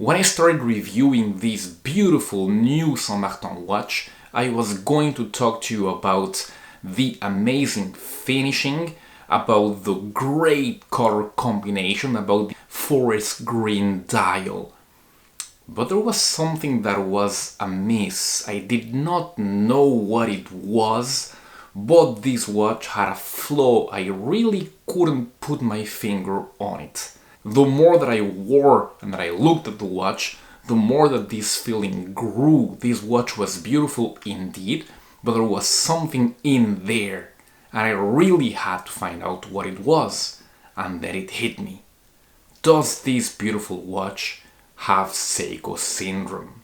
When I started reviewing this beautiful new San Martin watch, I was going to talk to you about the amazing finishing, about the great color combination, about the forest green dial. But there was something that was amiss. I did not know what it was, but this watch had a flaw. I really couldn't put my finger on it. The more that I wore and that I looked at the watch, the more that this feeling grew. This watch was beautiful indeed, but there was something in there, and I really had to find out what it was, and then it hit me. Does this beautiful watch have Seiko Syndrome?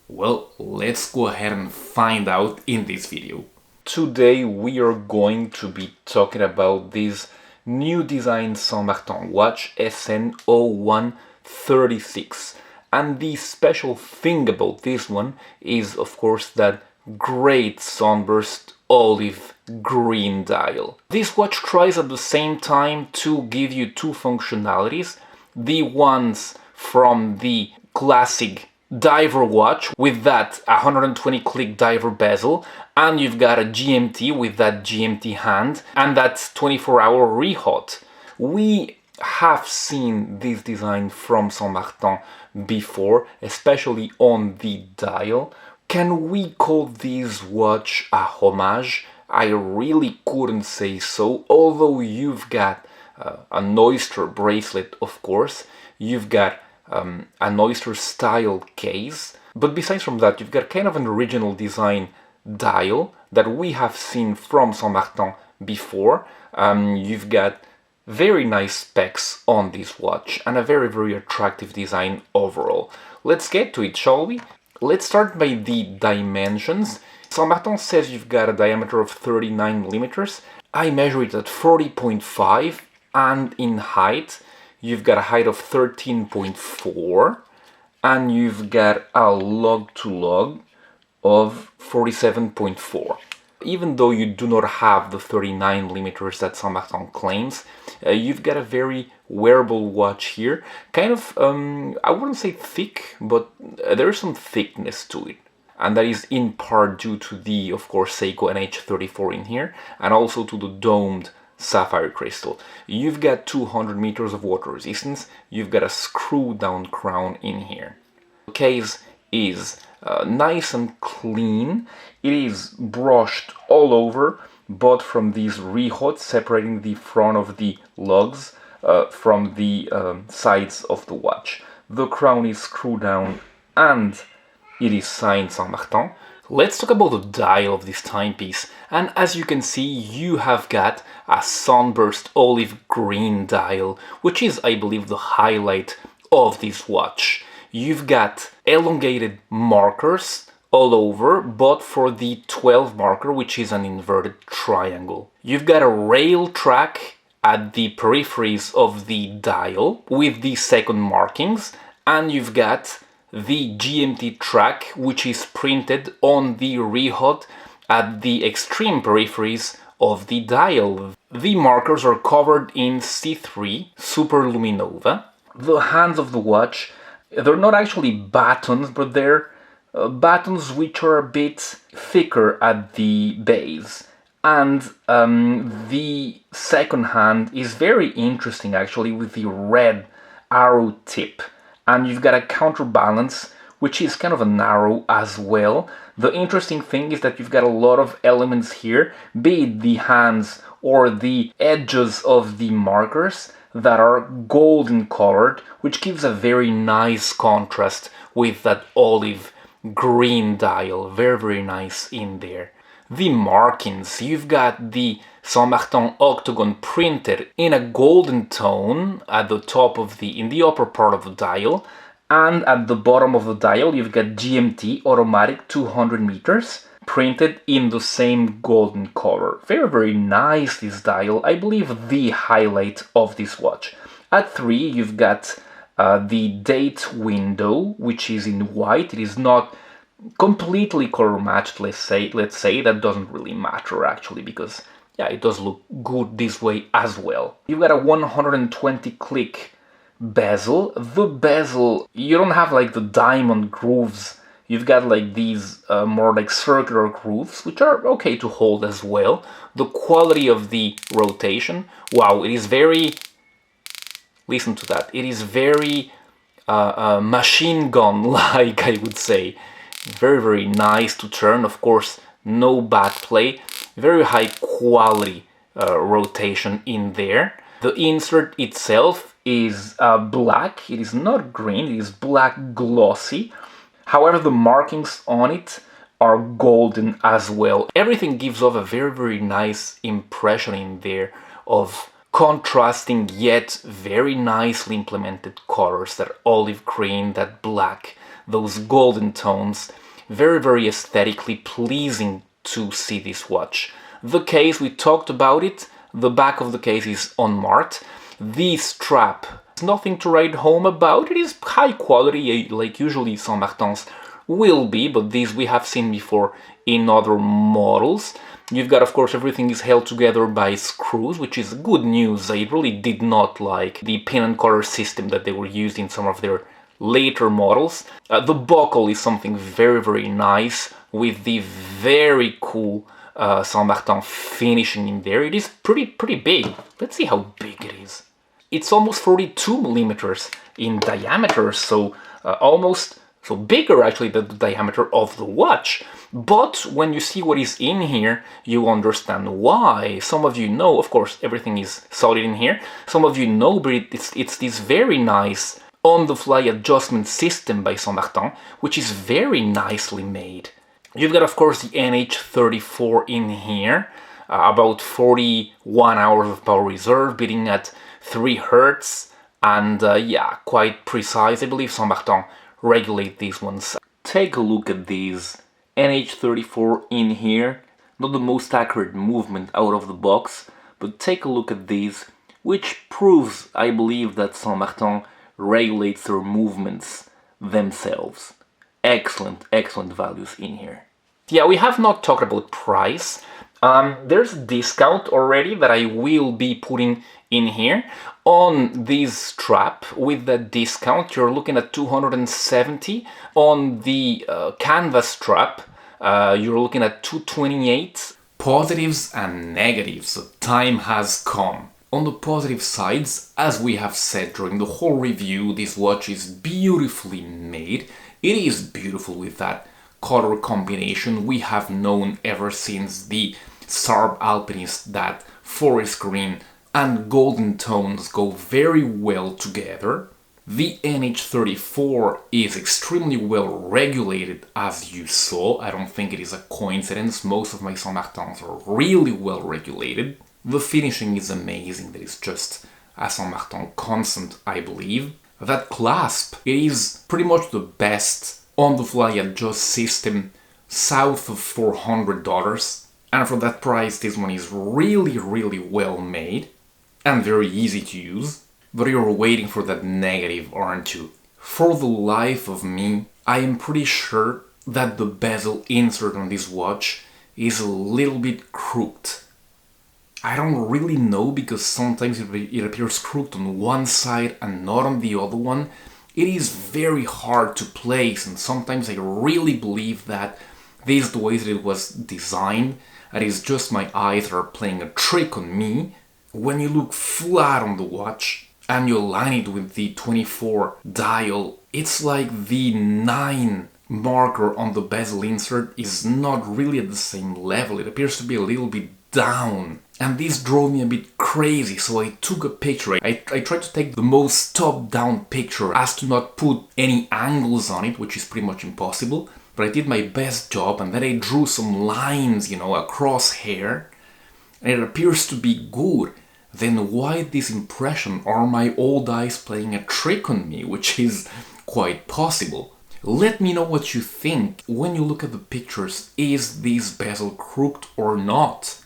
Well, let's go ahead and find out in this video. Today we are going to be talking about this new design San Martin watch SN0136, and the special thing about this one is of course that great sunburst olive green dial. This watch tries at the same time to give you two functionalities, the ones from the classic diver watch with that 120 click diver bezel, and you've got a GMT with that GMT hand and that 24-hour rehot. We have seen this design from San Martin before, especially on the dial. Can we call this watch a homage? I really couldn't say so, although you've got an oyster bracelet, of course, you've got an oyster style case, but besides from that you've got kind of an original design dial that we have seen from San Martin before. You've got very nice specs on this watch and a very attractive design overall. Let's get to it, shall we? Let's start by the dimensions. San Martin says you've got a diameter of 39 millimeters. I measure it at 40.5, and in height you've got a height of 13.4, and you've got a lug to lug of 47.4. Even though you do not have the 39 millimeters that San Martin claims, you've got a very wearable watch here. Kind of, I wouldn't say thick, but there is some thickness to it. And that is in part due to the, of course, Seiko NH34 in here, and also to the domed sapphire crystal. You've got 200 meters of water resistance. You've got a screw down crown in here. The case is nice and clean. It is brushed all over, but from these rehots separating the front of the lugs from the sides of the watch. The crown is screwed down and it is signed San Martin. Let's talk about the dial of this timepiece, and as you can see you have got a sunburst olive green dial, which is, I believe, the highlight of this watch. You've got elongated markers all over, but for the 12 marker, which is an inverted triangle. You've got a rail track at the peripheries of the dial with the second markings, and you've got the GMT track, which is printed on the rehot at the extreme peripheries of the dial. The markers are covered in C3 Superluminova. The hands of the watch, they're not actually buttons, but they're buttons which are a bit thicker at the base. And the second hand is very interesting actually, with the red arrow tip. And you've got a counterbalance, which is kind of a narrow as well. The interesting thing is that you've got a lot of elements here, be it the hands or the edges of the markers, that are golden colored, which gives a very nice contrast with that olive green dial. Very nice in there. The markings, you've got the San Martin octagon printed in a golden tone at the top of in the upper part of the dial, and at the bottom of the dial you've got GMT automatic 200 meters printed in the same golden color. Very nice, this dial. I believe the highlight of this watch. At 3 you've got the date window, which is in white. It is not completely color matched, let's say. That doesn't really matter actually, because yeah, it does look good this way as well. You've got a 120 click bezel. The bezel, you don't have like the diamond grooves. You've got like these more like circular grooves, which are okay to hold as well. The quality of the rotation, wow, it is very, listen to that, it is very machine gun-like, I would say. Very, very nice to turn, of course, no back play, very high quality rotation in there. The insert itself is black, it is not green, it is black glossy. However, the markings on it are golden as well. Everything gives off a very, very nice impression in there of contrasting yet very nicely implemented colors. That olive green, that black, those golden tones. Very, very aesthetically pleasing to see this watch. The case, we talked about it. The back of the case is unmarked. The strap, nothing to write home about. It is high quality, like usually San Martin's will be, but these we have seen before in other models. You've got, of course, everything is held together by screws, which is good news. I really did not like the pin and collar system that they were used in some of their later models. The buckle is something very, very nice with the very cool San Martin finishing in there. It is pretty big. Let's see how big it is. It's almost 42 millimeters in diameter, so bigger actually than the diameter of the watch. But when you see what is in here, you understand why. Some of you know, of course, everything is solid in here. Some of you know, but it's this very nice on-the-fly adjustment system by San Martin, which is very nicely made. You've got, of course, the NH34 in here, about 41 hours of power reserve, beating at 3 Hertz, and yeah, quite precise. I believe San Martin regulate these ones. Take a look at these. NH34 in here, not the most accurate movement out of the box, but take a look at these, which proves, I believe, that San Martin regulates their movements themselves. Excellent, excellent values in here. Yeah, we have not talked about price. There's a discount already that I will be putting in here. On this strap, with that discount, you're looking at 270. On the canvas strap, you're looking at 228. Positives and negatives. The time has come. On the positive sides, as we have said during the whole review, this watch is beautifully made. It is beautiful with that color combination we have known ever since the Sarb Alpinist, that forest green and golden tones go very well together. The NH34 is extremely well regulated, as you saw. I don't think it is a coincidence. Most of my San Martins are really well regulated. The finishing is amazing. That is just a San Martin constant, I believe. That clasp, it is pretty much the best on-the-fly adjust system south of $400. And for that price, this one is really, really well made and very easy to use. But you're waiting for that negative, aren't you? For the life of me, I am pretty sure that the bezel insert on this watch is a little bit crooked. I don't really know, because sometimes it appears crooked on one side and not on the other one. It is very hard to place, and sometimes I really believe that this is the way that it was designed. It is just my eyes that are playing a trick on me. When you look flat on the watch and you align it with the 24 dial, it's like the 9 marker on the bezel insert is not really at the same level. It appears to be a little bit down. And this drove me a bit crazy, so I took a picture. I tried to take the most top-down picture as to not put any angles on it, which is pretty much impossible. But I did my best job, and then I drew some lines, across here. And it appears to be good. Then why this impression? Are my old eyes playing a trick on me? Which is quite possible. Let me know what you think when you look at the pictures. Is this bezel crooked or not?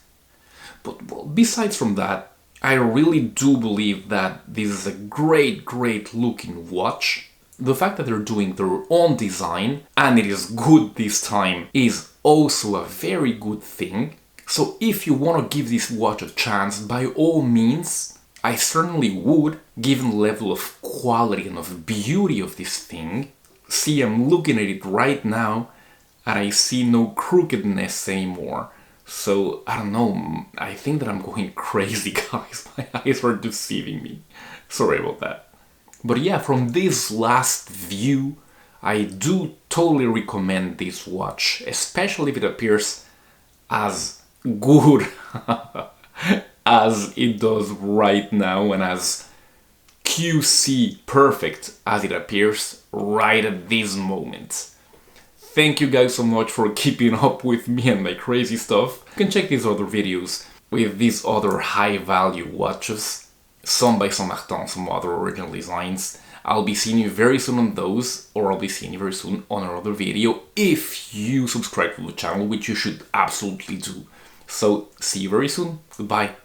But well, besides from that, I really do believe that this is a great looking watch. The fact that they're doing their own design, and it is good this time, is also a very good thing. So if you want to give this watch a chance, by all means, I certainly would, given the level of quality and of beauty of this thing. See, I'm looking at it right now, and I see no crookedness anymore. So, I don't know, I think that I'm going crazy, guys. My eyes are deceiving me. Sorry about that. But yeah, from this last view, I do totally recommend this watch, especially if it appears as good as it does right now and as QC perfect as it appears right at this moment. Thank you guys so much for keeping up with me and my crazy stuff. You can check these other videos with these other high value watches, some by San Martin, some other original designs. I'll be seeing you very soon on those, or I'll be seeing you very soon on another video if you subscribe to the channel, which you should absolutely do. So, see you very soon. Goodbye.